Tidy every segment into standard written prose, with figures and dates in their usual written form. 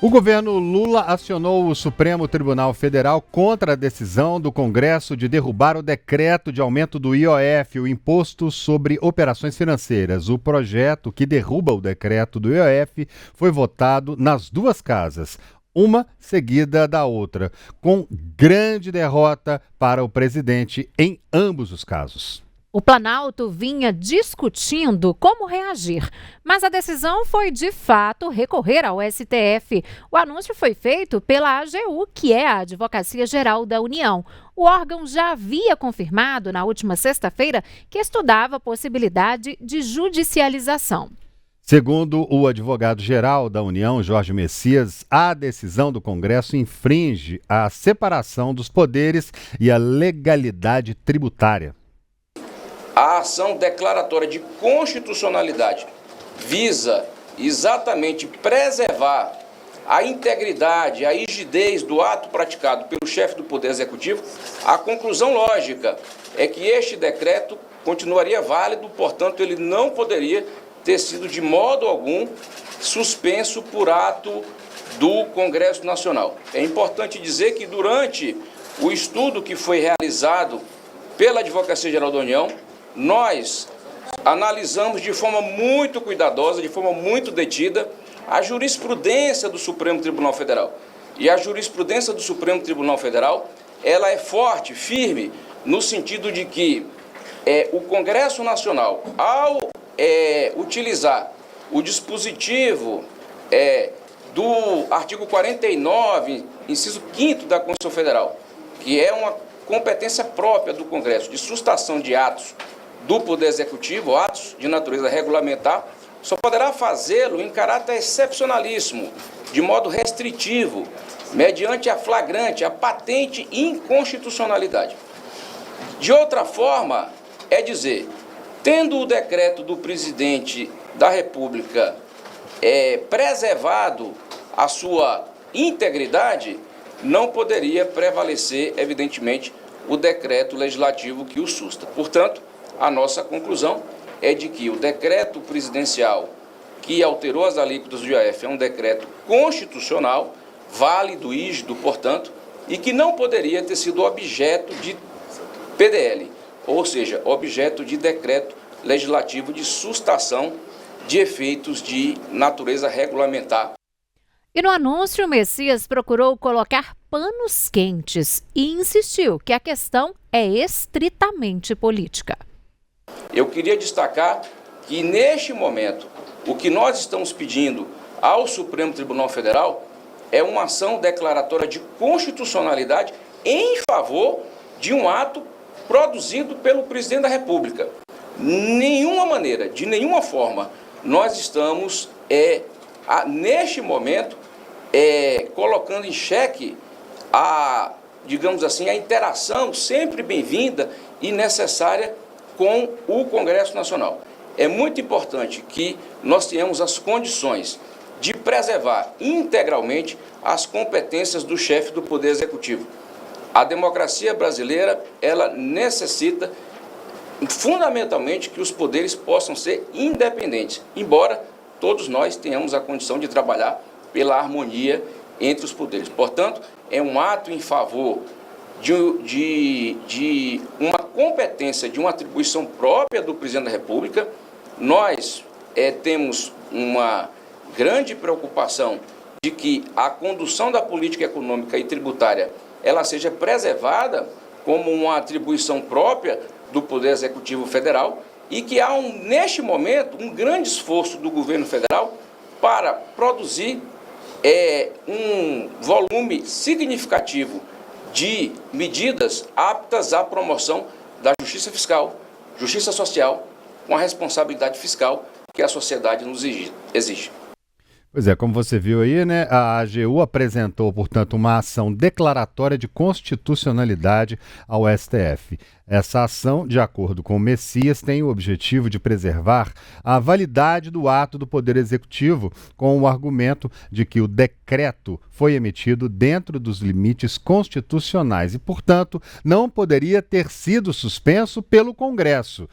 O governo Lula acionou o Supremo Tribunal Federal contra a decisão do Congresso de derrubar o decreto de aumento do IOF, o Imposto sobre Operações Financeiras. O projeto que derruba o decreto do IOF foi votado nas duas casas, uma seguida da outra, com grande derrota para o presidente em ambos os casos. O Planalto vinha discutindo como reagir, mas a decisão foi, de fato, recorrer ao STF. O anúncio foi feito pela AGU, que é a Advocacia Geral da União. O órgão já havia confirmado, na última sexta-feira, que estudava a possibilidade de judicialização. Segundo o advogado-geral da União, Jorge Messias, a decisão do Congresso infringe a separação dos poderes e a legalidade tributária. A ação declaratória de constitucionalidade visa exatamente preservar a integridade, a rigidez do ato praticado pelo chefe do Poder Executivo. A conclusão lógica é que este decreto continuaria válido, portanto, ele não poderia ter sido de modo algum suspenso por ato do Congresso Nacional. É importante dizer que durante o estudo que foi realizado pela Advocacia Geral da União, nós analisamos de forma muito cuidadosa, de forma muito detida, a jurisprudência do Supremo Tribunal Federal. E a jurisprudência do Supremo Tribunal Federal, ela é forte, firme, no sentido de que o Congresso Nacional, ao utilizar o dispositivo do artigo 49, inciso 5º da Constituição Federal, que é uma competência própria do Congresso de sustação de atos do Poder Executivo, atos de natureza regulamentar, só poderá fazê-lo em caráter excepcionalíssimo, de modo restritivo, mediante a flagrante, a patente inconstitucionalidade. De outra forma, é dizer, tendo o decreto do presidente da República preservado a sua integridade, não poderia prevalecer, evidentemente, o decreto legislativo que o susta. Portanto, a nossa conclusão é de que o decreto presidencial que alterou as alíquotas do IOF é um decreto constitucional, válido, rígido, portanto, e que não poderia ter sido objeto de PDL, ou seja, objeto de decreto legislativo de sustação de efeitos de natureza regulamentar. E no anúncio, Messias procurou colocar panos quentes e insistiu que a questão é estritamente política. Eu queria destacar que, neste momento, o que nós estamos pedindo ao Supremo Tribunal Federal é uma ação declaratória de constitucionalidade em favor de um ato produzido pelo presidente da República. Nenhuma maneira, de nenhuma forma, nós estamos, neste momento, colocando em xeque digamos assim, a interação sempre bem-vinda e necessária com o Congresso Nacional. É muito importante que nós tenhamos as condições de preservar integralmente as competências do chefe do Poder Executivo. A democracia brasileira, ela necessita fundamentalmente que os poderes possam ser independentes, embora todos nós tenhamos a condição de trabalhar pela harmonia entre os poderes. Portanto, é um ato em favor de uma competência, de uma atribuição própria do presidente da República. Nós temos uma grande preocupação de que a condução da política econômica e tributária ela seja preservada como uma atribuição própria do Poder Executivo Federal e que há, neste momento, um grande esforço do governo federal para produzir um volume significativo de medidas aptas à promoção da justiça fiscal, justiça social, com a responsabilidade fiscal que a sociedade nos exige. Pois é, como você viu aí, né, a AGU apresentou, portanto, uma ação declaratória de constitucionalidade ao STF. Essa ação, de acordo com o Messias, tem o objetivo de preservar a validade do ato do Poder Executivo, com o argumento de que o decreto foi emitido dentro dos limites constitucionais e, portanto, não poderia ter sido suspenso pelo Congresso.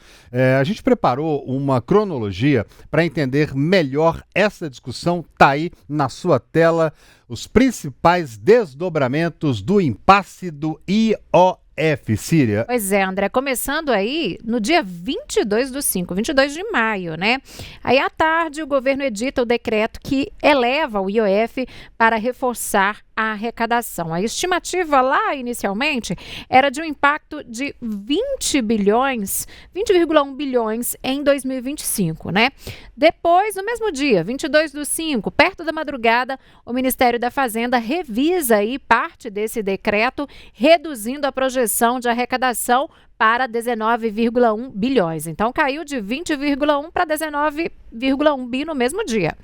A gente preparou uma cronologia para entender melhor essa discussão. Está aí na sua tela os principais desdobramentos do impasse do IOF, Síria. Pois é, André, começando aí no dia 22/5, 22 de maio, né? Aí à tarde o governo edita o decreto que eleva o IOF para reforçar a arrecadação. A estimativa lá inicialmente era de um impacto de 20,1 bilhões em 2025, né? Depois, no mesmo dia, 22/5, perto da madrugada, o Ministério da Fazenda revisa aí parte desse decreto, reduzindo a projeção de arrecadação para 19,1 bilhões. Então, caiu de 20,1 para 19,1 bi no mesmo dia.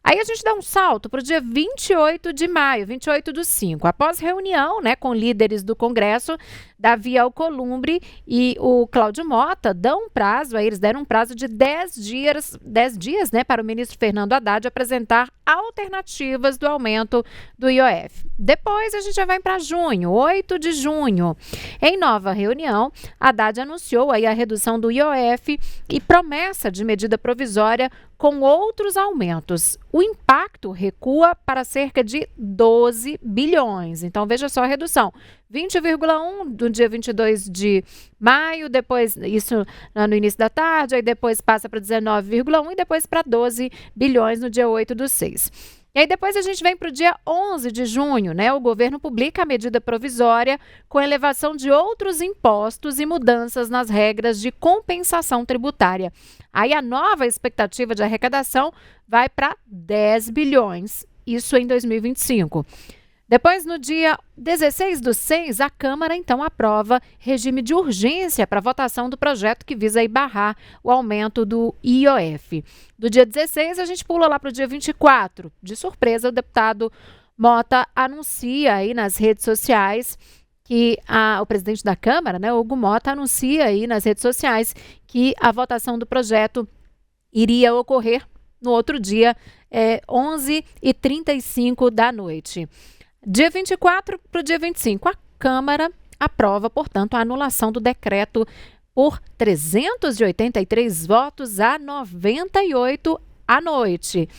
Aí a gente dá um salto para o dia 28 de maio, 28/5. Após reunião, né, com líderes do Congresso, Davi Alcolumbre e o Cláudio Mota dão um prazo, aí eles deram um prazo de 10 dias, né, para o ministro Fernando Haddad apresentar alternativas do aumento do IOF. Depois a gente já vai para junho, 8 de junho. Em nova reunião, Haddad anunciou aí a redução do IOF e promessa de medida provisória com outros aumentos. O impacto recua para cerca de 12 bilhões. Então, veja só a redução. 20,1 do dia 22 de maio, depois isso no início da tarde, aí depois passa para 19,1 e depois para 12 bilhões no dia 8/6. E aí depois a gente vem para o dia 11 de junho, né? O governo publica a medida provisória com elevação de outros impostos e mudanças nas regras de compensação tributária. Aí a nova expectativa de arrecadação vai para 10 bilhões, isso em 2025. Depois, no dia 16/6, a Câmara, então, aprova regime de urgência para votação do projeto que visa aí barrar o aumento do IOF. Do dia 16, a gente pula lá para o dia 24. De surpresa, o deputado Mota anuncia aí nas redes sociais que o presidente da Câmara, né, Hugo Mota, anuncia aí nas redes sociais que a votação do projeto iria ocorrer no outro dia, 11h35 da noite. Dia 24 para o dia 25, a Câmara aprova, portanto, a anulação do decreto por 383 votos a 98 à noite.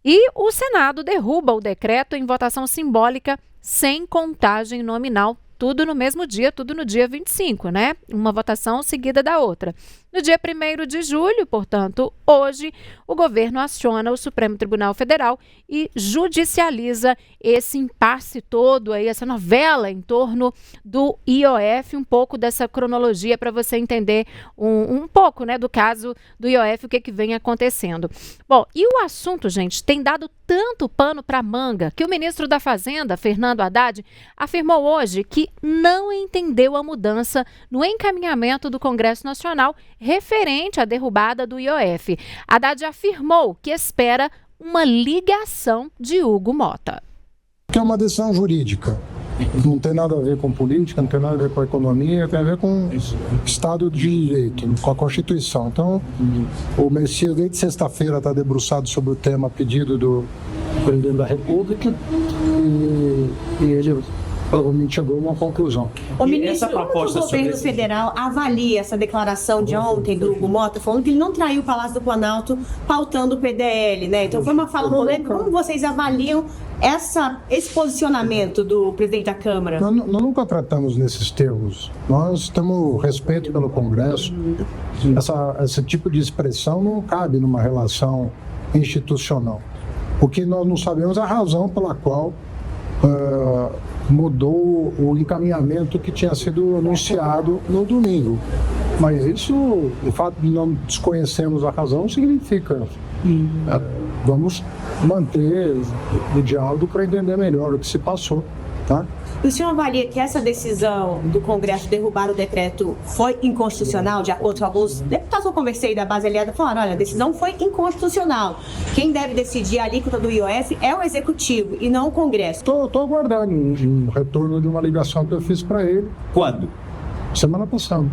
E o Senado derruba o decreto em votação simbólica sem contagem nominal. Tudo no mesmo dia, tudo no dia 25, né? Uma votação seguida da outra. No dia 1º de julho, portanto, hoje, o governo aciona o Supremo Tribunal Federal e judicializa esse impasse todo, aí, essa novela em torno do IOF, um pouco dessa cronologia para você entender um pouco, né, do caso do IOF, o que vem acontecendo. Bom, e o assunto, gente, tem dado tanto pano para manga que o ministro da Fazenda, Fernando Haddad, afirmou hoje que não entendeu a mudança no encaminhamento do Congresso Nacional referente à derrubada do IOF. Haddad afirmou que espera uma ligação de Hugo Mota. Que é uma decisão jurídica. Não tem nada a ver com política, não tem nada a ver com a economia, tem a ver com Estado de Direito, com a Constituição. Então, o Messias, desde sexta-feira, está debruçado sobre o tema pedido do presidente da República e ele provavelmente chegou a uma conclusão. O ministro, como o governo federal avalia essa declaração de ontem do Hugo Mota, falando que ele não traiu o Palácio do Planalto pautando o PDL, né? Então foi uma fala polêmica. Como vocês avaliam esse posicionamento do presidente da Câmara? Nós nunca tratamos nesses termos. Nós temos respeito pelo Congresso. Esse tipo de expressão não cabe numa relação institucional. O que nós não sabemos é a razão pela qual mudou o encaminhamento que tinha sido anunciado no domingo. Mas isso, o fato de não desconhecermos a razão, significa vamos manter o diálogo para entender melhor o que se passou, tá? O senhor avalia que essa decisão do Congresso de derrubar o decreto foi inconstitucional, de acordo com alguns deputados que eu conversei da base aliada, falaram, olha, a decisão foi inconstitucional. Quem deve decidir a alíquota do IOF é o Executivo e não o Congresso. Estou aguardando um retorno de uma ligação que eu fiz para ele. Quando? Semana passada.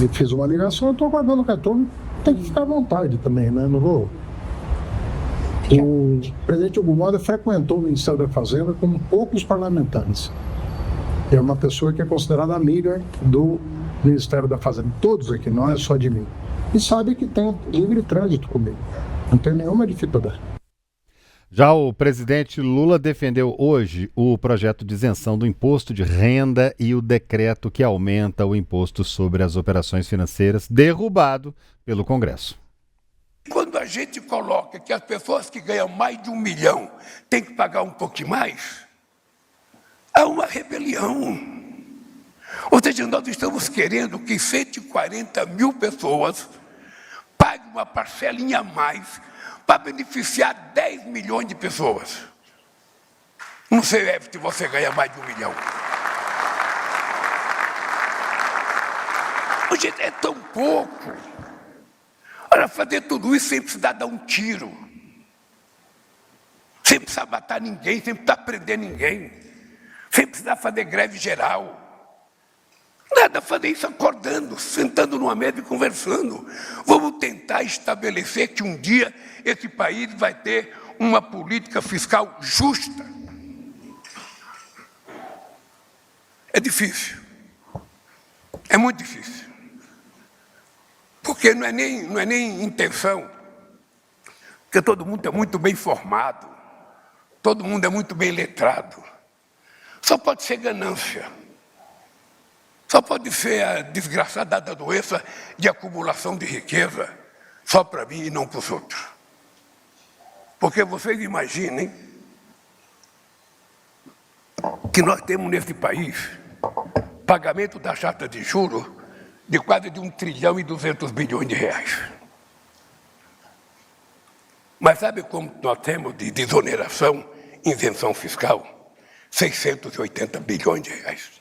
Eu fiz uma ligação, eu estou aguardando o retorno, tem que ficar à vontade também, né? Não vou... O presidente Hugo Motta frequentou o Ministério da Fazenda como poucos parlamentares. É uma pessoa que é considerada amiga do Ministério da Fazenda, todos aqui, não é só de mim. E sabe que tem livre trânsito comigo, não tem nenhuma dificuldade. Já o presidente Lula defendeu hoje o projeto de isenção do imposto de renda e o decreto que aumenta o imposto sobre as operações financeiras, derrubado pelo Congresso. Quando a gente coloca que as pessoas que ganham mais de 1 milhão têm que pagar um pouquinho mais, há uma rebelião. Ou seja, nós estamos querendo que 140 mil pessoas paguem uma parcelinha a mais para beneficiar 10 milhões de pessoas. Não sei se você ganha mais de 1 milhão. Hoje é tão pouco. Olha, fazer tudo isso sem precisar dar um tiro, sem precisar matar ninguém, sem precisar prender ninguém, sem precisar fazer greve geral. Nada, fazer isso acordando, sentando numa mesa e conversando. Vamos tentar estabelecer que um dia esse país vai ter uma política fiscal justa. É difícil, é muito difícil. Porque não é nem intenção, porque todo mundo é muito bem formado, todo mundo é muito bem letrado. Só pode ser ganância, só pode ser a desgraçada da doença de acumulação de riqueza, só para mim e não para os outros. Porque vocês imaginem que nós temos nesse país pagamento da taxa de juros de quase de 1 trilhão e 200 bilhões de reais. Mas sabe como nós temos de desoneração, isenção fiscal? 680 bilhões de reais.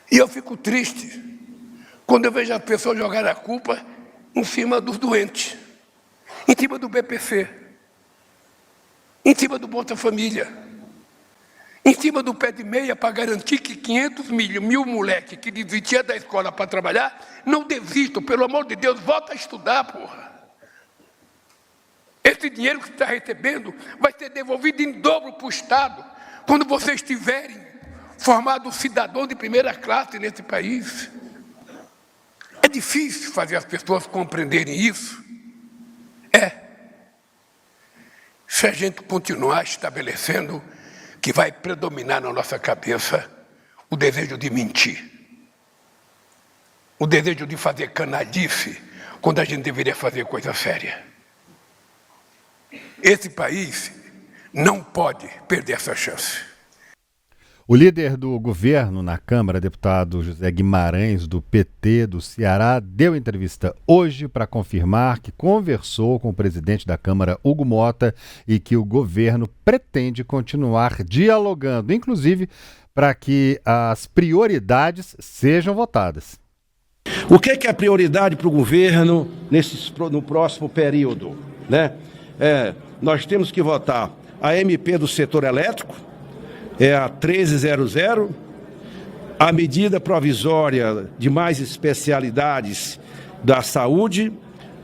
E eu fico triste quando eu vejo as pessoas jogar a culpa em cima dos doentes, em cima do BPC, em cima do Bolsa Família, em cima do pé de meia para garantir que 500 mil moleques que desistiam da escola para trabalhar, não desistam, pelo amor de Deus, volta a estudar, porra. Esse dinheiro que você está recebendo vai ser devolvido em dobro para o Estado, quando vocês tiverem formado cidadão de primeira classe nesse país. É difícil fazer as pessoas compreenderem isso? É. Se a gente continuar estabelecendo que vai predominar na nossa cabeça o desejo de mentir, o desejo de fazer canalice, quando a gente deveria fazer coisa séria. Esse país não pode perder essa chance. O líder do governo na Câmara, deputado José Guimarães, do PT do Ceará, deu entrevista hoje para confirmar que conversou com o presidente da Câmara, Hugo Motta, e que o governo pretende continuar dialogando, inclusive para que as prioridades sejam votadas. O que é prioridade para o governo no próximo período, né? Nós temos que votar a MP do setor elétrico, a 1300, a medida provisória de mais especialidades da saúde,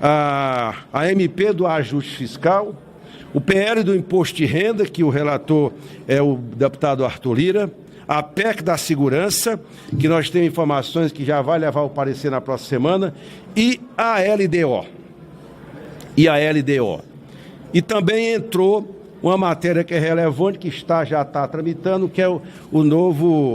a MP do ajuste fiscal, o PL do imposto de renda, que o relator é o deputado Arthur Lira, a PEC da segurança, que nós temos informações que já vai levar o parecer na próxima semana, e a LDO. E também entrou uma matéria que é relevante, que já está tramitando, que é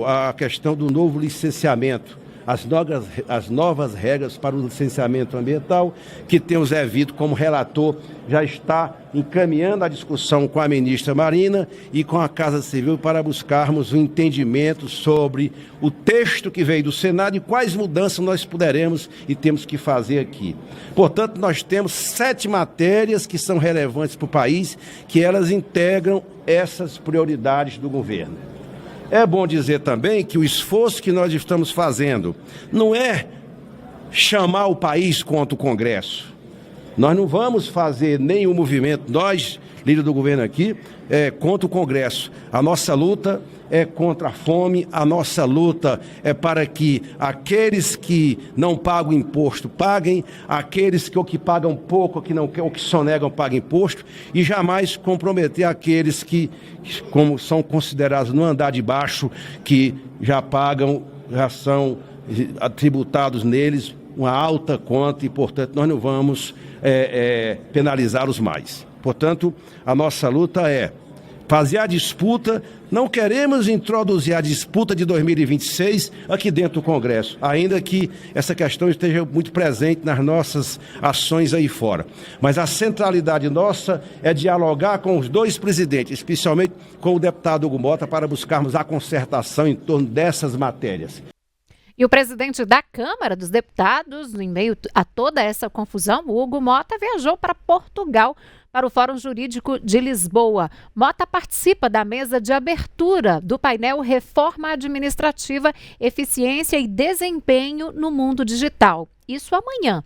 a questão do novo licenciamento, as novas regras para o licenciamento ambiental, que tem o Zé Vitor como relator, já está encaminhando a discussão com a ministra Marina e com a Casa Civil para buscarmos um entendimento sobre o texto que veio do Senado e quais mudanças nós poderemos e temos que fazer aqui. Portanto, nós temos 7 matérias que são relevantes para o país, que elas integram essas prioridades do governo. É bom dizer também que o esforço que nós estamos fazendo não é chamar o país contra o Congresso, Nós não vamos fazer nenhum movimento, nós, líder do governo aqui, contra o Congresso. A nossa luta é contra a fome, a nossa luta é para que aqueles que não pagam imposto paguem, aqueles que pagam pouco, ou que sonegam paguem imposto, e jamais comprometer aqueles que, como são considerados no andar de baixo, que já pagam, já são tributados neles uma alta conta e, portanto, nós não vamos penalizá-los mais. Portanto, a nossa luta é fazer a disputa, não queremos introduzir a disputa de 2026 aqui dentro do Congresso, ainda que essa questão esteja muito presente nas nossas ações aí fora. Mas a centralidade nossa é dialogar com os dois presidentes, especialmente com o deputado Hugo Mota, para buscarmos a concertação em torno dessas matérias. E o presidente da Câmara dos Deputados, em meio a toda essa confusão, Hugo Mota, viajou para Portugal para o Fórum Jurídico de Lisboa. Mota participa da mesa de abertura do painel Reforma Administrativa, Eficiência e Desempenho no Mundo Digital. Isso amanhã.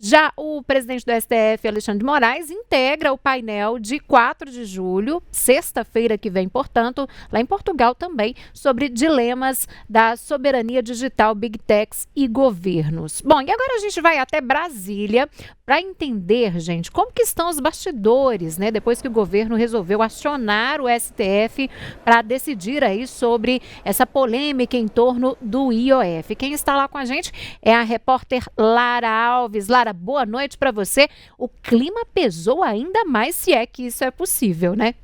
Já o presidente do STF, Alexandre de Moraes, integra o painel de 4 de julho, sexta-feira que vem, portanto, lá em Portugal também, sobre dilemas da soberania digital, Big Techs e governos. Bom, e agora a gente vai até Brasília para entender, gente, como que estão os bastidores, né? Depois que o governo resolveu acionar o STF para decidir aí sobre essa polêmica em torno do IOF. Quem está lá com a gente é a repórter Lara Alves. Lara, boa noite para você. O clima pesou ainda mais, se é que isso é possível, né?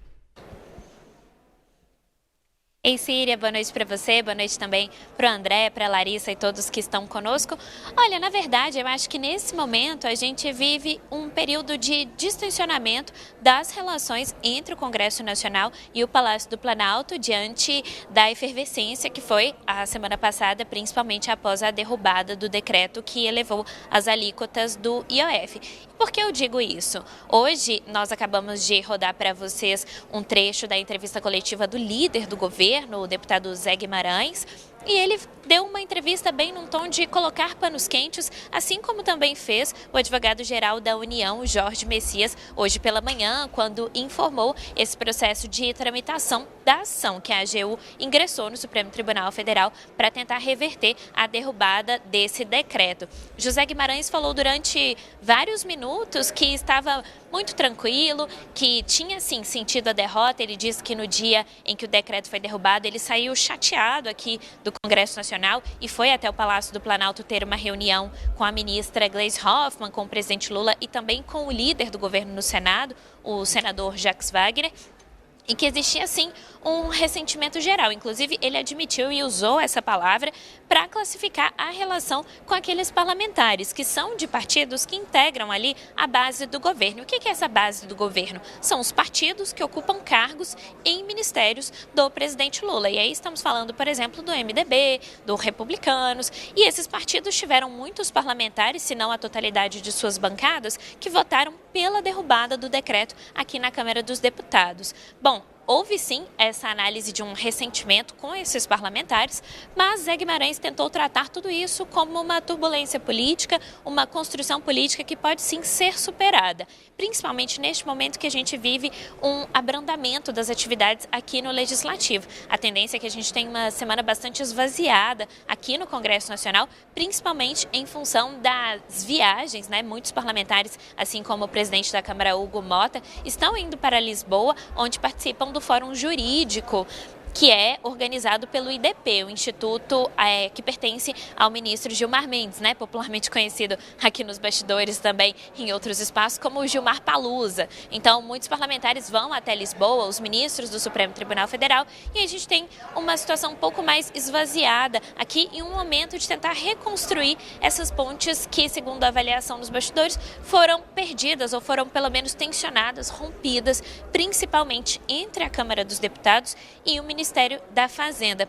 Ei, Síria, boa noite para você, boa noite também para o André, para a Larissa e todos que estão conosco. Olha, na verdade, eu acho que nesse momento a gente vive um período de distensionamento das relações entre o Congresso Nacional e o Palácio do Planalto diante da efervescência que foi a semana passada, principalmente após a derrubada do decreto que elevou as alíquotas do IOF. Por que eu digo isso? Hoje nós acabamos de rodar para vocês um trecho da entrevista coletiva do líder do governo, o deputado Zé Guimarães, e ele deu uma entrevista bem num tom de colocar panos quentes, assim como também fez o advogado-geral da União, Jorge Messias, hoje pela manhã, quando informou esse processo de tramitação da ação que a AGU ingressou no Supremo Tribunal Federal para tentar reverter a derrubada desse decreto. José Guimarães falou durante vários minutos que estava muito tranquilo, que tinha sim sentido a derrota. Ele disse que no dia em que o decreto foi derrubado, ele saiu chateado aqui do Congresso Nacional e foi até o Palácio do Planalto ter uma reunião com a ministra Gleisi Hoffmann, com o presidente Lula e também com o líder do governo no Senado, o senador Jacques Wagner, em que existia, sim, um ressentimento geral. Inclusive, ele admitiu e usou essa palavra para classificar a relação com aqueles parlamentares que são de partidos que integram ali a base do governo. O que é essa base do governo? São os partidos que ocupam cargos em ministérios do presidente Lula. E aí estamos falando, por exemplo, do MDB, do Republicanos. E esses partidos tiveram muitos parlamentares, se não a totalidade de suas bancadas, que votaram pela derrubada do decreto aqui na Câmara dos Deputados. Bom, houve sim essa análise de um ressentimento com esses parlamentares, mas Zé Guimarães tentou tratar tudo isso como uma turbulência política, uma construção política que pode sim ser superada, principalmente neste momento que a gente vive um abrandamento das atividades aqui no Legislativo. A tendência é que a gente tenha uma semana bastante esvaziada aqui no Congresso Nacional, principalmente em função das viagens, né? Muitos parlamentares, assim como o presidente da Câmara, Hugo Mota, estão indo para Lisboa, onde participam do Fórum Jurídico, que é organizado pelo IDP, o instituto que pertence ao ministro Gilmar Mendes, né, popularmente conhecido aqui nos bastidores também em outros espaços como o Gilmar Palusa. Então, muitos parlamentares vão até Lisboa, os ministros do Supremo Tribunal Federal, e a gente tem uma situação um pouco mais esvaziada aqui em um momento de tentar reconstruir essas pontes que, segundo a avaliação dos bastidores, foram perdidas ou foram pelo menos tensionadas, rompidas, principalmente entre a Câmara dos Deputados e o Ministério da Fazenda.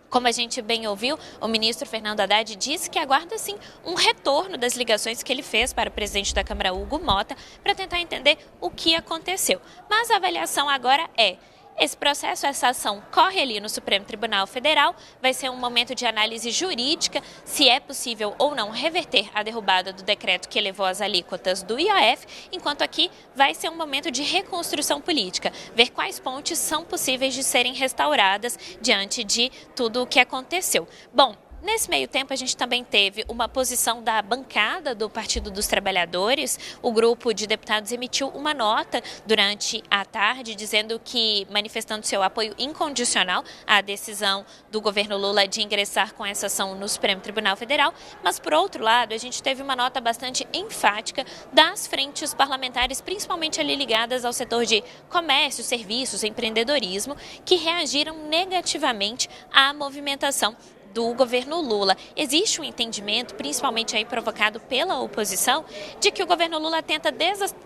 Como a gente bem ouviu, o ministro Fernando Haddad disse que aguarda sim um retorno das ligações que ele fez para o presidente da Câmara, Hugo Mota, para tentar entender o que aconteceu. Mas a avaliação agora é: Esse processo, essa ação corre ali no Supremo Tribunal Federal, vai ser um momento de análise jurídica, se é possível ou não reverter a derrubada do decreto que elevou as alíquotas do IOF, enquanto aqui vai ser um momento de reconstrução política, ver quais pontes são possíveis de serem restauradas diante de tudo o que aconteceu. Bom, nesse meio tempo, a gente também teve uma posição da bancada do Partido dos Trabalhadores. O grupo de deputados emitiu uma nota durante a tarde dizendo que, manifestando seu apoio incondicional à decisão do governo Lula de ingressar com essa ação no Supremo Tribunal Federal. Mas, por outro lado, a gente teve uma nota bastante enfática das frentes parlamentares, principalmente ali ligadas ao setor de comércio, serviços, empreendedorismo, que reagiram negativamente à movimentação do governo Lula. Existe um entendimento, principalmente aí provocado pela oposição, de que o governo Lula tenta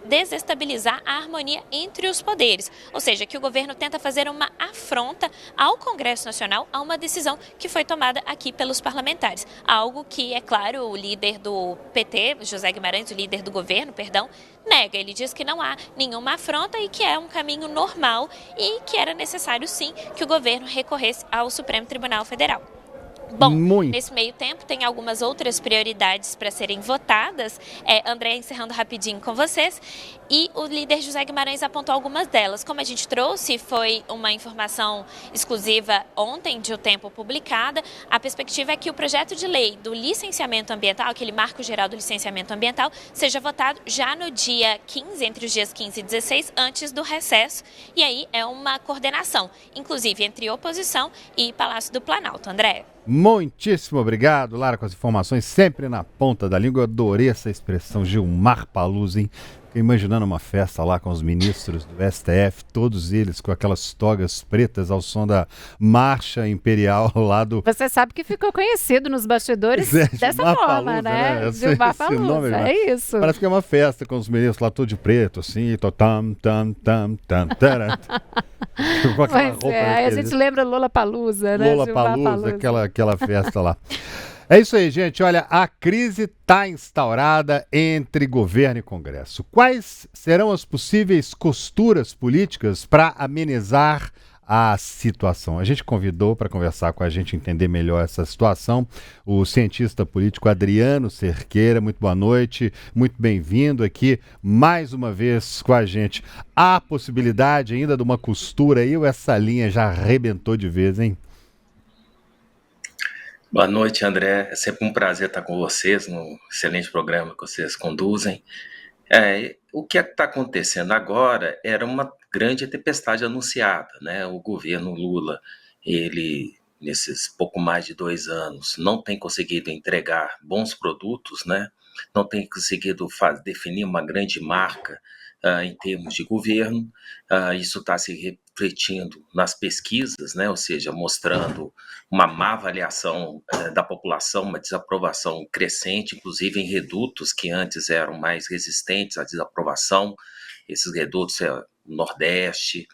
desestabilizar a harmonia entre os poderes, ou seja, que o governo tenta fazer uma afronta ao Congresso Nacional a uma decisão que foi tomada aqui pelos parlamentares. Algo que, é claro, o líder do PT, José Guimarães, o líder do governo, nega. Ele diz que não há nenhuma afronta e que é um caminho normal e que era necessário, sim, que o governo recorresse ao Supremo Tribunal Federal. Bom, nesse meio tempo tem algumas outras prioridades para serem votadas. André, encerrando rapidinho com vocês, e o líder José Guimarães apontou algumas delas. Como a gente trouxe, foi uma informação exclusiva ontem de O Tempo publicada. A perspectiva é que o projeto de lei do licenciamento ambiental, aquele marco geral do licenciamento ambiental, seja votado já no dia 15, entre os dias 15 e 16, antes do recesso. E aí é uma coordenação, inclusive entre oposição e Palácio do Planalto. André. Muitíssimo obrigado, Lara, com as informações sempre na ponta da língua. Eu adorei essa expressão, Gilmar Palusa, hein? Fiquei imaginando uma festa lá com os ministros do STF, todos eles com aquelas togas pretas ao som da marcha imperial lá do... Você sabe que ficou conhecido nos bastidores dessa Gilmar forma, Palusa, né? Gilmar Palusa, é isso. Parece que é uma festa com os ministros lá todo de preto, assim, tam, tam, tam, tam, taran. Com aquela roupa, aí a gente lembra Lollapalooza, né? Lollapalooza, aquela festa lá. É isso aí, gente. Olha, a crise está instaurada entre governo e Congresso. Quais serão as possíveis costuras políticas para amenizar a situação? A gente convidou para conversar com a gente, entender melhor essa situação, o cientista político Adriano Cerqueira. Muito boa noite, muito bem-vindo aqui mais uma vez com a gente. Há possibilidade ainda de uma costura aí ou essa linha já arrebentou de vez, hein? Boa noite, André. É sempre um prazer estar com vocês no excelente programa que vocês conduzem. O que está acontecendo agora era uma grande tempestade anunciada, né? O governo Lula, ele, nesses pouco mais de 2 anos, não tem conseguido entregar bons produtos, né? Não tem conseguido definir uma grande marca em termos de governo. Isso está se refletindo nas pesquisas, né? Ou seja, mostrando uma má avaliação da população, uma desaprovação crescente, inclusive em redutos que antes eram mais resistentes à desaprovação. Esses redutos é o Nordeste,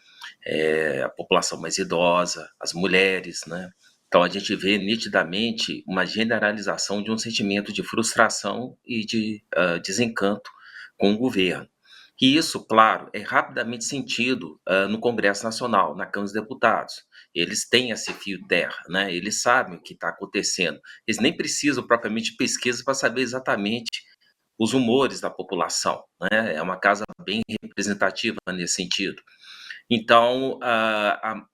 a população mais idosa, as mulheres, né? Então a gente vê nitidamente uma generalização de um sentimento de frustração e de desencanto com o governo. E isso, claro, é rapidamente sentido no Congresso Nacional, na Câmara dos Deputados. Eles têm esse fio terra, né? Eles sabem o que está acontecendo. Eles nem precisam propriamente de pesquisa para saber exatamente os humores da população, né? É uma casa bem representativa nesse sentido. Então, a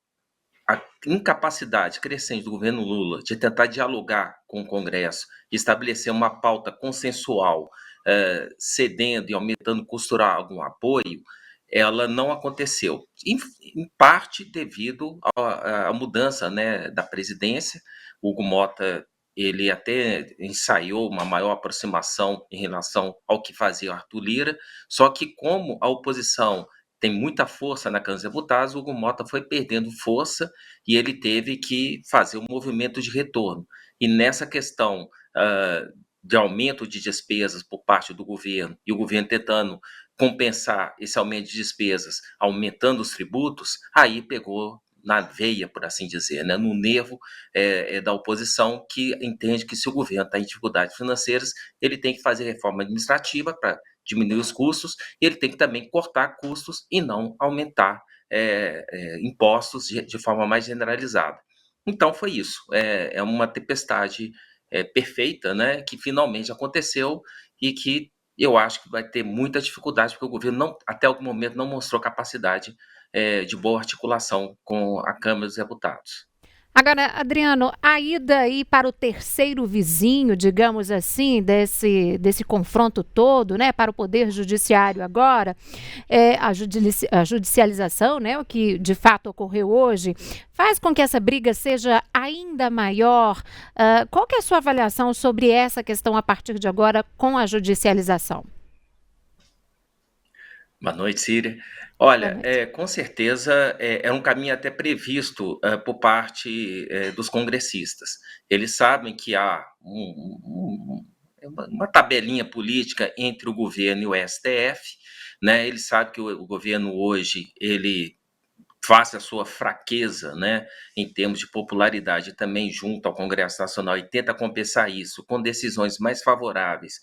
incapacidade crescente do governo Lula de tentar dialogar com o Congresso e estabelecer uma pauta consensual, cedendo e aumentando, costurar algum apoio, ela não aconteceu. Em parte devido à mudança, né, da presidência. Hugo Mota, ele até ensaiou uma maior aproximação em relação ao que fazia Arthur Lira, só que como a oposição tem muita força na Câmara dos Deputados, o Hugo Mota foi perdendo força e ele teve que fazer um movimento de retorno. E nessa questão de aumento de despesas por parte do governo, e o governo tentando compensar esse aumento de despesas, aumentando os tributos, aí pegou na veia, por assim dizer, né? No nervo da oposição, que entende que se o governo está em dificuldades financeiras, ele tem que fazer reforma administrativa para diminuir os custos, e ele tem que também cortar custos e não aumentar impostos de forma mais generalizada. Então foi isso, é uma tempestade perfeita, né, que finalmente aconteceu e que eu acho que vai ter muita dificuldade, porque o governo até algum momento não mostrou capacidade de boa articulação com a Câmara dos Deputados. Agora, Adriano, a ida aí para o terceiro vizinho, digamos assim, desse confronto todo, né, para o Poder Judiciário agora, a judicialização, né, o que de fato ocorreu hoje, faz com que essa briga seja ainda maior. Qual que é a sua avaliação sobre essa questão a partir de agora com a judicialização? Boa noite, Síria. Boa Olha, noite. com certeza é um caminho até previsto por parte dos congressistas. Eles sabem que há uma tabelinha política entre o governo e o STF, né? Eles sabem que o governo hoje ele face a sua fraqueza, né, em termos de popularidade também junto ao Congresso Nacional e tenta compensar isso com decisões mais favoráveis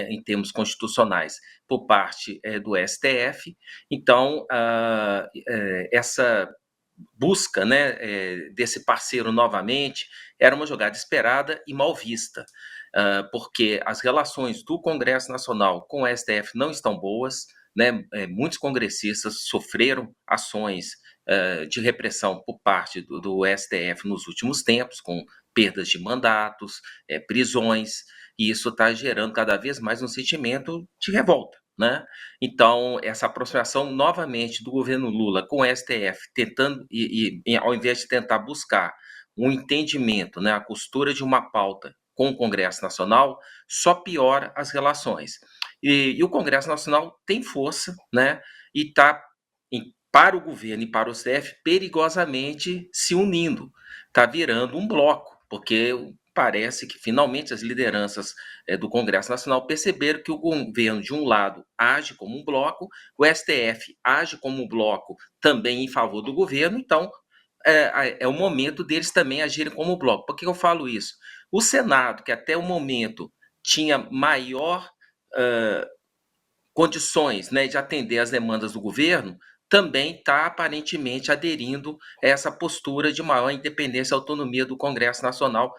em termos constitucionais por parte do STF. Então, essa busca, né, desse parceiro novamente era uma jogada esperada e mal vista, porque as relações do Congresso Nacional com o STF não estão boas, né, muitos congressistas sofreram ações de repressão por parte do STF nos últimos tempos, com perdas de mandatos, prisões, e isso está gerando cada vez mais um sentimento de revolta, né? Então, essa aproximação novamente do governo Lula com o STF, tentando, ao invés de tentar buscar um entendimento, né, a costura de uma pauta com o Congresso Nacional, só piora as relações. E o Congresso Nacional tem força, né, e está para o governo e para o STF, perigosamente se unindo. Está virando um bloco, porque parece que finalmente as lideranças do Congresso Nacional perceberam que o governo, de um lado, age como um bloco, o STF age como um bloco também em favor do governo, então é o momento deles também agirem como bloco. Por que eu falo isso? O Senado, que até o momento tinha maior condições, né, de atender às demandas do governo, também está aparentemente aderindo a essa postura de maior independência e autonomia do Congresso Nacional,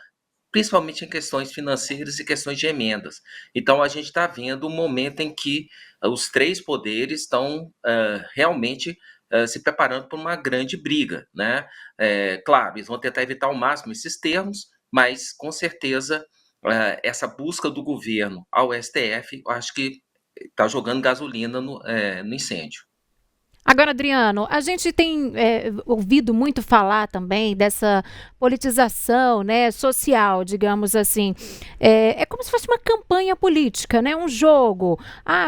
principalmente em questões financeiras e questões de emendas. Então, a gente está vendo um momento em que os três poderes estão realmente se preparando para uma grande briga, né? Claro, eles vão tentar evitar ao máximo esses termos, mas, com certeza, essa busca do governo ao STF, eu acho que está jogando gasolina no incêndio. Agora, Adriano, a gente tem ouvido muito falar também dessa politização, né, social, digamos assim. É como se fosse uma campanha política, né, um jogo.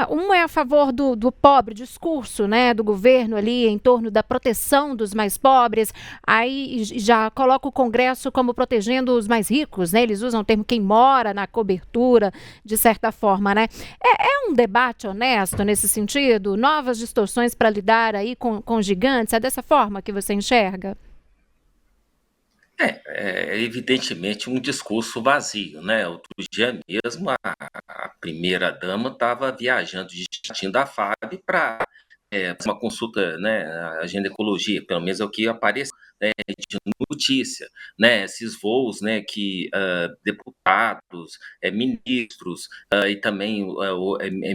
Um é a favor do pobre, discurso, né, do governo ali em torno da proteção dos mais pobres, aí já coloca o Congresso como protegendo os mais ricos, né, eles usam o termo quem mora na cobertura, de certa forma, né. É um debate honesto nesse sentido? Novas distorções para lidar aí com gigantes? É dessa forma que você enxerga? É evidentemente um discurso vazio, né? Outro dia mesmo a primeira-dama estava viajando de jatinho da FAB para uma consulta, né, a ginecologia, pelo menos é o que aparece de notícia, né, esses voos, né, que deputados, ministros e também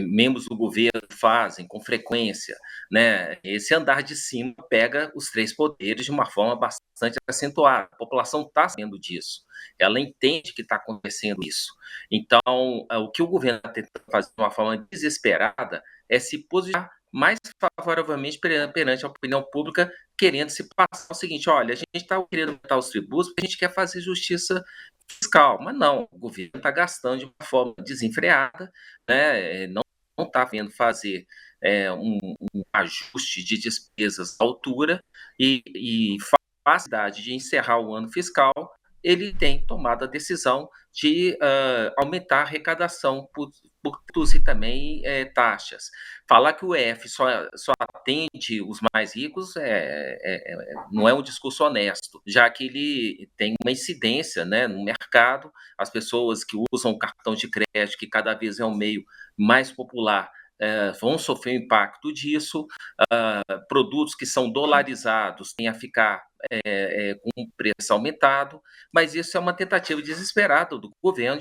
membros do governo fazem com frequência, né, esse andar de cima pega os três poderes de uma forma bastante acentuada. A população está sabendo disso, ela entende que está acontecendo isso. Então, o que o governo está tentando fazer de uma forma desesperada é se posicionar mais favoravelmente perante a opinião pública, querendo se passar o seguinte: olha, a gente está querendo aumentar os tributos porque a gente quer fazer justiça fiscal, mas não, o governo está gastando de uma forma desenfreada, né, não está vendo fazer um ajuste de despesas à altura e facilidade de encerrar o ano fiscal, ele tem tomado a decisão de aumentar a arrecadação por reduzir também taxas. Falar que o EF só atende os mais ricos não é um discurso honesto, já que ele tem uma incidência, né, no mercado, as pessoas que usam cartão de crédito, que cada vez é um meio mais popular, vão sofrer o impacto disso, produtos que são dolarizados têm a ficar com o preço aumentado, mas isso é uma tentativa desesperada do governo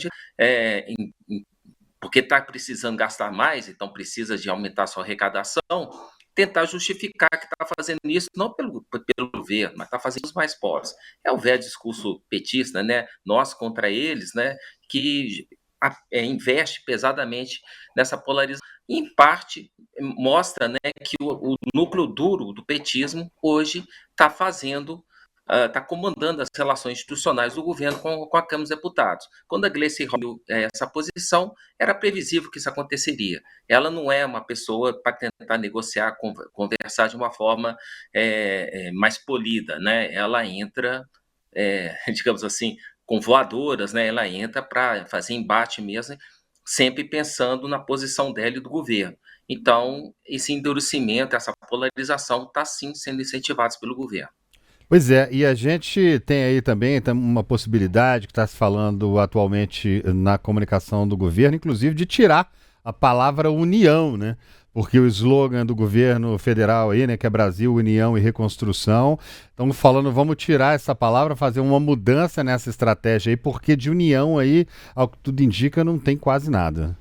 porque está precisando gastar mais, então precisa de aumentar sua arrecadação, tentar justificar que está fazendo isso, não pelo governo, mas está fazendo os mais pobres. É o velho discurso petista, né? Nós contra eles, né? Que investe pesadamente nessa polarização. E, em parte, mostra, né, que o núcleo duro do petismo hoje está está comandando as relações institucionais do governo com a Câmara dos Deputados. Quando a Gleice assumiu essa posição, era previsível que isso aconteceria. Ela não é uma pessoa para tentar negociar, conversar de uma forma mais polida, né? Ela entra, digamos assim, com voadoras, né? Ela entra para fazer embate mesmo, sempre pensando na posição dela e do governo. Então, esse endurecimento, essa polarização está sim sendo incentivados pelo governo. Pois é, e a gente tem aí também uma possibilidade que está se falando atualmente na comunicação do governo, inclusive de tirar a palavra união, né? Porque o slogan do governo federal aí, né, que é Brasil, União e Reconstrução, estão falando, vamos tirar essa palavra, fazer uma mudança nessa estratégia aí, porque de união aí, ao que tudo indica, não tem quase nada.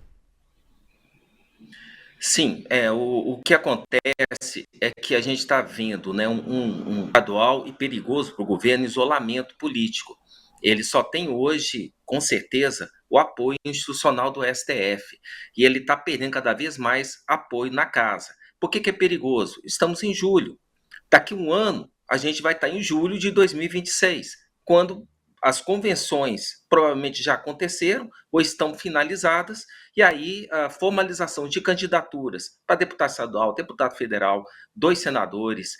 Sim, o que acontece é que a gente está vendo, né, um gradual e perigoso para o governo isolamento político. Ele só tem hoje, com certeza, o apoio institucional do STF. E ele está perdendo cada vez mais apoio na casa. Por que é perigoso? Estamos em julho. Daqui a um ano, a gente vai estar em julho de 2026, quando as convenções provavelmente já aconteceram ou estão finalizadas, e aí a formalização de candidaturas para deputado estadual, deputado federal, 2 senadores,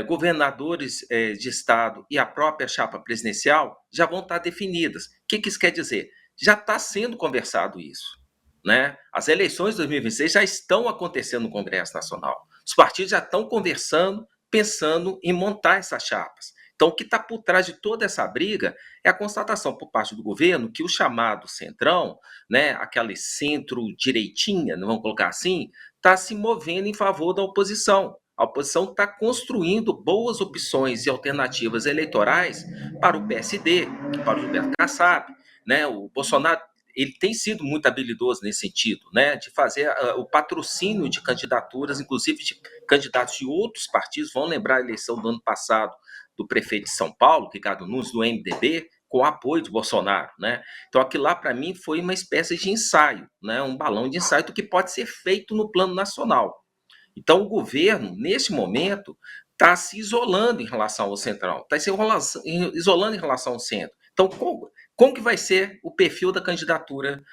governadores de estado e a própria chapa presidencial já vão estar definidas. O que isso quer dizer? Já está sendo conversado isso, né? As eleições de 2026 já estão acontecendo no Congresso Nacional. Os partidos já estão conversando, pensando em montar essas chapas. Então, o que está por trás de toda essa briga é a constatação por parte do governo que o chamado centrão, né, aquela centro-direitinha, vamos colocar assim, está se movendo em favor da oposição. A oposição está construindo boas opções e alternativas eleitorais para o PSD, para o Gilberto Kassab, né? O Bolsonaro ele tem sido muito habilidoso nesse sentido, né, de fazer o patrocínio de candidaturas, inclusive de candidatos de outros partidos. Vão lembrar a eleição do ano passado do prefeito de São Paulo, Ricardo Nunes, do MDB, com apoio de Bolsonaro, né? Então, aquilo lá, para mim, foi uma espécie de ensaio, né? Um balão de ensaio do que pode ser feito no plano nacional. Então, o governo, nesse momento, está se isolando em relação ao central, está se isolando em relação ao centro. Então, como que vai ser o perfil da candidatura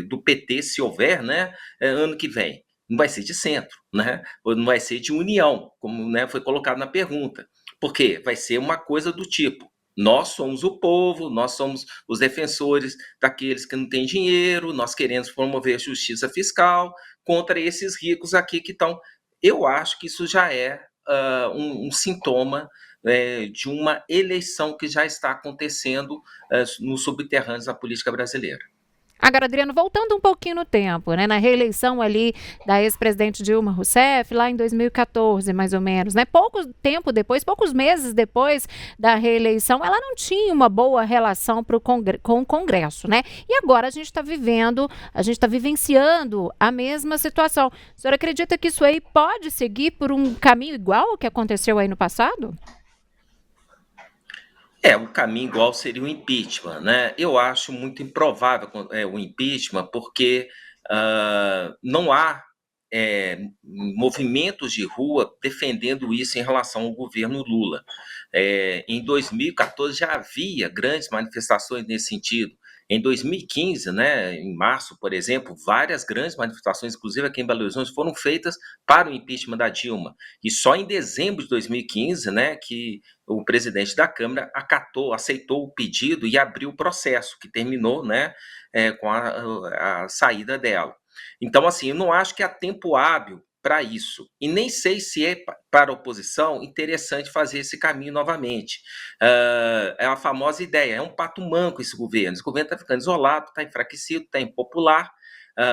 do PT, se houver, né, ano que vem? Não vai ser de centro, né? Ou não vai ser de união, como, né, foi colocado na pergunta. Porque vai ser uma coisa do tipo: nós somos o povo, nós somos os defensores daqueles que não têm dinheiro, nós queremos promover a justiça fiscal contra esses ricos aqui que estão. Eu acho que isso já é um sintoma de uma eleição que já está acontecendo nos subterrâneos da política brasileira. Agora, Adriano, voltando um pouquinho no tempo, né, na reeleição ali da ex-presidente Dilma Rousseff, lá em 2014, mais ou menos, né, pouco tempo depois, poucos meses depois da reeleição, ela não tinha uma boa relação com o Congresso, né, e agora a gente está vivenciando a mesma situação. A senhora acredita que isso aí pode seguir por um caminho igual ao que aconteceu aí no passado? O caminho igual seria o impeachment, né? Eu acho muito improvável o impeachment, porque não há movimentos de rua defendendo isso em relação ao governo Lula. Em 2014 já havia grandes manifestações nesse sentido. Em 2015, né, em março, por exemplo, várias grandes manifestações, inclusive aqui em Belo Horizonte, foram feitas para o impeachment da Dilma. E só em dezembro de 2015, né, que o presidente da Câmara aceitou o pedido e abriu o processo, que terminou, né, com a saída dela. Então, assim, eu não acho que há tempo hábil para isso. E nem sei se é para a oposição interessante fazer esse caminho novamente. É a famosa ideia, é um pato manco esse governo. Esse governo está ficando isolado, está enfraquecido, está impopular.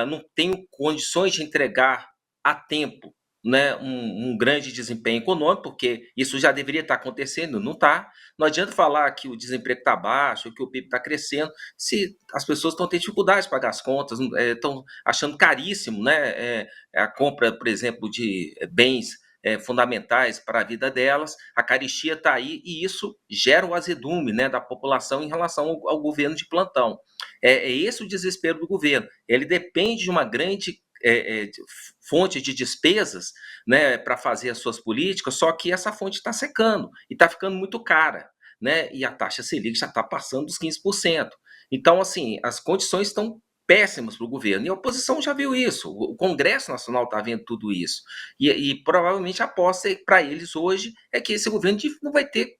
não tenho condições de entregar a tempo, né, um grande desempenho econômico, porque isso já deveria estar acontecendo, não está. Não adianta falar que o desemprego está baixo, que o PIB está crescendo, se as pessoas estão tendo dificuldade de pagar as contas, estão achando caríssimo, né, a compra, por exemplo, de bens fundamentais para a vida delas. A carestia está aí e isso gera o azedume, né, da população em relação ao governo de plantão. É esse o desespero do governo. Ele depende de uma grande fonte de despesas, né, para fazer as suas políticas, só que essa fonte está secando e está ficando muito cara, né, e a taxa Selic já está passando dos 15%. Então, assim, as condições estão péssimas para o governo, e a oposição já viu isso, o Congresso Nacional está vendo tudo isso, e provavelmente a aposta para eles hoje é que esse governo não vai ter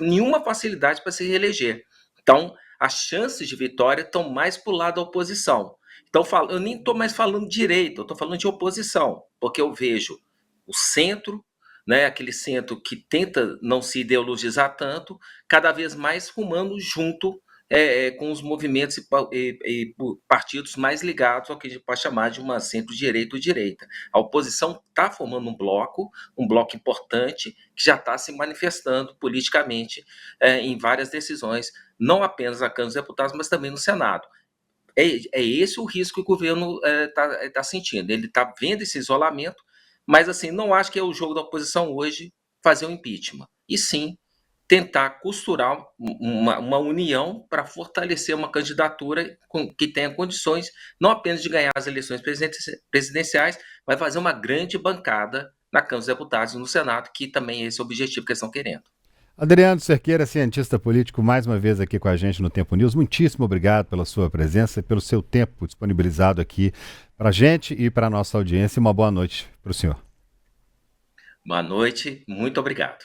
nenhuma facilidade para se reeleger. Então, as chances de vitória estão mais para o lado da oposição. Então, eu nem estou mais falando de direita, eu estou falando de oposição, porque eu vejo o centro, né, aquele centro que tenta não se ideologizar tanto, cada vez mais rumando junto com os movimentos e partidos mais ligados ao que a gente pode chamar de uma centro-direita ou direita. A oposição está formando um bloco importante, que já está se manifestando politicamente em várias decisões, não apenas na Câmara dos Deputados, mas também no Senado. É esse o risco que o governo está sentindo. Ele está vendo esse isolamento, mas assim, não acho que é o jogo da oposição hoje fazer um impeachment. E sim, tentar costurar uma união para fortalecer uma candidatura que tenha condições não apenas de ganhar as eleições presidenciais, mas fazer uma grande bancada na Câmara dos Deputados e no Senado, que também é esse o objetivo que eles estão querendo. Adriano Cerqueira, cientista político, mais uma vez aqui com a gente no Tempo News. Muitíssimo obrigado pela sua presença e pelo seu tempo disponibilizado aqui para a gente e para a nossa audiência. Uma boa noite para o senhor. Boa noite, muito obrigado.